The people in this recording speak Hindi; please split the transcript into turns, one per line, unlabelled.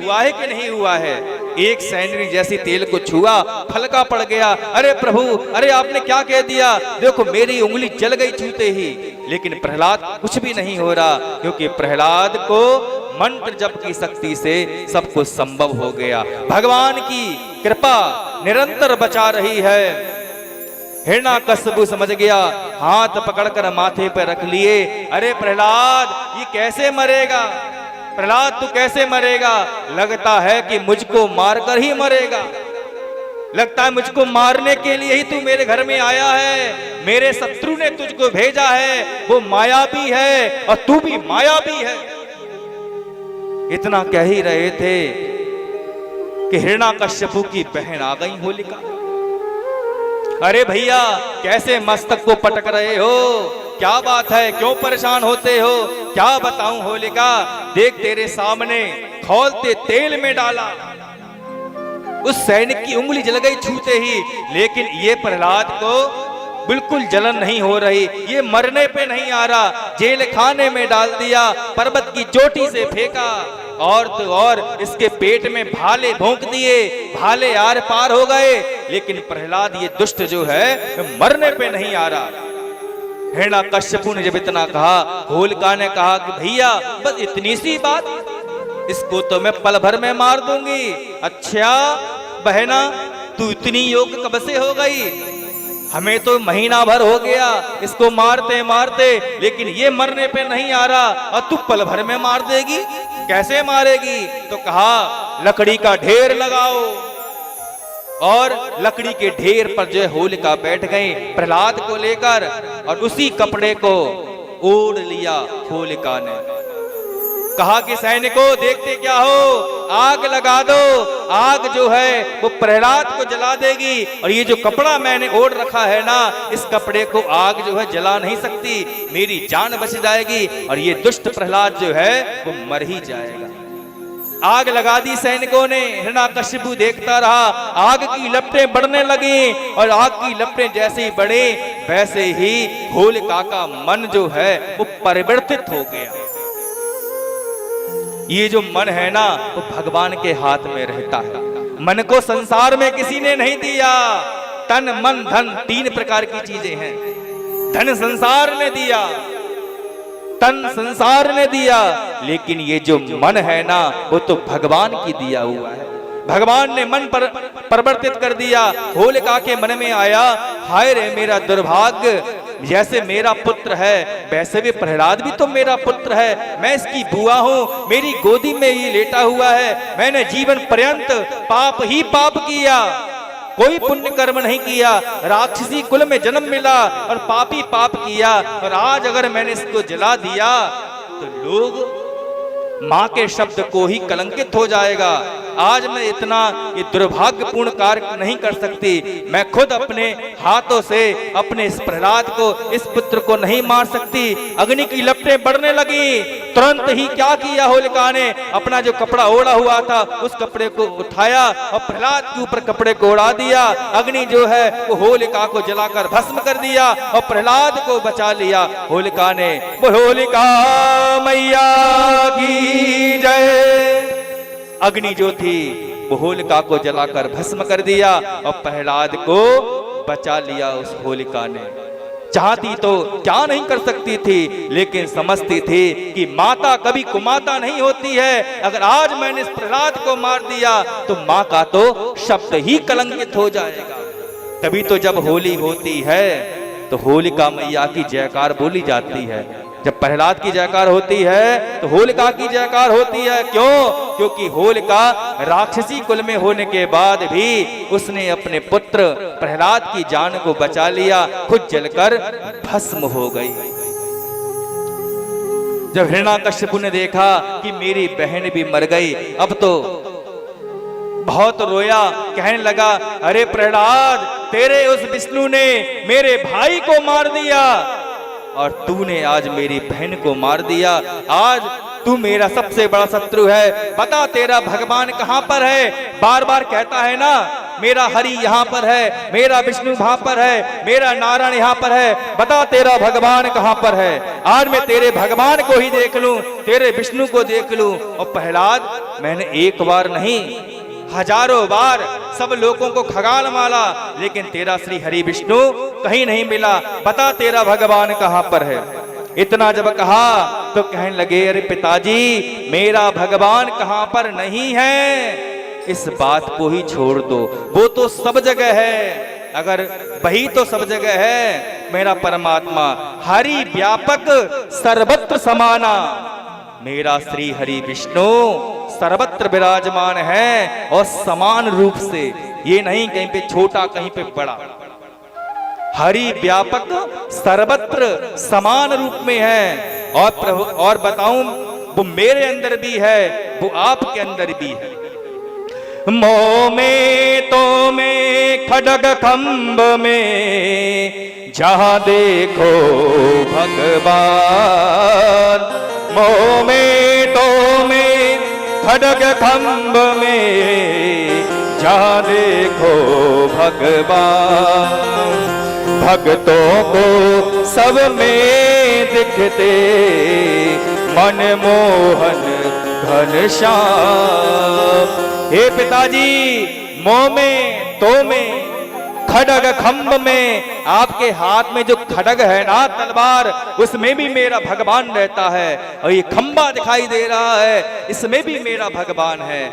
हुआ है कि नहीं हुआ है। एक सैनिक जैसी तेल को छुआ, फलका पड़ गया। अरे प्रभु, अरे आपने क्या कह दिया, देखो मेरी उंगली जल गई छूते ही। लेकिन प्रहलाद कुछ भी नहीं हो रहा, क्योंकि प्रहलाद को मंत्र जप की शक्ति से सब कुछ संभव हो गया। भगवान की कृपा निरंतर बचा रही है। हिरण्याकश्यप समझ गया, हाथ पकड़कर माथे पर रख लिए। अरे प्रहलाद, ये कैसे मरेगा? प्रहलाद तू कैसे मरेगा? लगता है कि मुझको मारकर ही मरेगा। लगता है मुझको मारने के लिए ही तू मेरे घर में आया है। मेरे शत्रु ने तुझको भेजा है, वो मायावी है और तू भी मायावी है। इतना कह ही रहे थे कि हिरण्याकश्यप की बहन आ गई होलिका। अरे भैया, कैसे मस्तक को पटक रहे हो? क्या बात है, क्यों परेशान होते हो? क्या बताऊं होलिका, देख तेरे सामने खौलते तेल में डाला, उस सैनिक की उंगली जल गई छूते ही। लेकिन ये प्रहलाद को बिल्कुल जलन नहीं हो रही, ये मरने पे नहीं आ रहा। जेल खाने में डाल दिया, पर्वत की चोटी से फेंका, और तो और इसके पेट में भाले भोंक दिए, भाले आर पार हो गए। लेकिन प्रहलाद ये दुष्ट जो है मरने पे नहीं आ रहा। हिरण्याकश्यप ने जब इतना कहा, होलिका ने कहा कि भैया बस इतनी सी बात, इसको तो मैं पल भर में मार दूंगी। अच्छा बहना, तू इतनी योग्य कब से हो गई? हमें तो महीना भर हो गया इसको मारते मारते, लेकिन ये मरने पे नहीं आ रहा और तू पल भर में मार देगी। कैसे मारेगी? तो कहा लकड़ी का ढेर लगाओ, और लकड़ी के ढेर पर जो होलिका बैठ गई प्रहलाद को लेकर, और उसी कपड़े को ओढ़ लिया होलिका ने। कहा कि सैनिकों देखते क्या हो, आग लगा दो। आग जो है वो प्रहलाद को जला देगी, और ये जो कपड़ा मैंने ओढ़ रखा है ना, इस कपड़े को आग जो है जला नहीं सकती, मेरी जान बच जाएगी, और ये दुष्ट प्रहलाद जो है वो मर ही जाएगा। आग लगा दी सैनिकों ने। हिरण्याकश्यप देखता रहा, आग की लपटें बढ़ने लगी, और आग की लपटें जैसे ही बढ़े वैसे ही होलिका का मन जो है वो परिवर्तित हो गया। ये जो मन है ना, वो भगवान के हाथ में रहता है। मन को संसार में किसी ने नहीं दिया। तन मन धन तीन प्रकार की चीजें हैं। धन संसार ने दिया, तन संसार ने दिया, लेकिन ये जो मन है ना, वो तो भगवान की दिया हुआ है। भगवान ने मन पर परिवर्तित कर दिया। होलिका के मन में आया, हाय रे मेरा दुर्भाग्य, जैसे मेरा पुत्र है वैसे भी प्रहलाद भी तो मेरा पुत्र है। मैं इसकी बुआ हूँ, मेरी गोदी में ये लेटा हुआ है। मैंने जीवन पर्यंत पाप ही पाप किया, कोई पुण्य कर्म नहीं किया। राक्षसी कुल में जन्म मिला और पापी पाप किया, और आज अगर मैंने इसको जला दिया तो लोग माँ के शब्द को ही कलंकित हो जाएगा। आज मैं इतना ये दुर्भाग्यपूर्ण कार्य नहीं कर सकती। मैं खुद अपने हाथों से अपने इस प्रहलाद को, इस पुत्र को नहीं मार सकती। अग्नि की लपटें बढ़ने लगी। तुरंत ही क्या किया होलिका ने, अपना जो कपड़ा ओढ़ा हुआ था उस कपड़े को उठाया और प्रहलाद के ऊपर कपड़े को उड़ा दिया। अग्नि जो है वो होलिका को जलाकर भस्म कर दिया और प्रहलाद को बचा लिया होलिका ने। वो होलिका मैया की जय। अग्नि जो थी वो होलिका को जलाकर भस्म कर दिया और प्रहलाद को बचा लिया उस होलिका ने। चाहती तो क्या नहीं कर सकती थी, लेकिन समझती थी कि माता कभी कुमाता नहीं होती है। अगर आज मैंने इस प्रहलाद को मार दिया तो माँ का तो शब्द ही कलंकित हो जाएगा। तभी तो जब होली होती है तो होलिका मैया की जयकार बोली जाती है। जब प्रहलाद की जयकार होती है तो होलिका की जयकार होती है। क्यों? क्योंकि होलिका राक्षसी कुल में होने के बाद भी उसने अपने पुत्र प्रहलाद की जान को बचा लिया, खुद जलकर भस्म हो गई। जब हिरण्याकश्यप ने देखा कि मेरी बहन भी मर गई, अब तो बहुत रोया। कहने लगा, अरे प्रहलाद, तेरे उस विष्णु ने मेरे भाई को मार दिया और तूने आज मेरी बहन को मार दिया। आज तू मेरा सबसे बड़ा शत्रु है। बता तेरा भगवान कहां पर है। बार बार कहता है ना, मेरा हरि यहाँ पर है, मेरा विष्णु वहां पर है, मेरा नारायण यहाँ पर है, बता तेरा भगवान कहां पर है। आज मैं तेरे भगवान को ही देख लूं, तेरे विष्णु को देख लूं। और प्रहलाद, मैंने एक बार नहीं, हजारों बार सब लोगों को खगाल माला, लेकिन तेरा श्री हरि विष्णु कहीं नहीं मिला। बता तेरा भगवान कहां पर है। इतना जब कहा तो कहने लगे, अरे पिताजी, मेरा भगवान कहां पर नहीं है, इस बात को ही छोड़ दो, वो तो सब जगह है। अगर वही तो सब जगह है, मेरा परमात्मा हरि व्यापक सर्वत्र समाना, मेरा श्री हरि विष्णु सर्वत्र विराजमान है और समान रूप से, ये नहीं कहीं पे छोटा कहीं पे बड़ा। हरि व्यापक सर्वत्र समान रूप में है। और प्रभु, और बताऊं, वो मेरे अंदर भी है, वो आपके अंदर भी है। मोह में तो में खड्ग खंभ में, जहां देखो भगवान। मोह में तो में खड्ग खंभ में, जहां देखो भगवान। भक्तों को सब में दिखते, मनमोहन घनश्याम। हे पिताजी, मोह में तो में खड्ग खंभ में, आपके हाथ में जो खड्ग है ना, तलवार, उसमें भी मेरा भगवान रहता है। और ये खंभा दिखाई दे रहा है, इसमें भी मेरा भगवान है।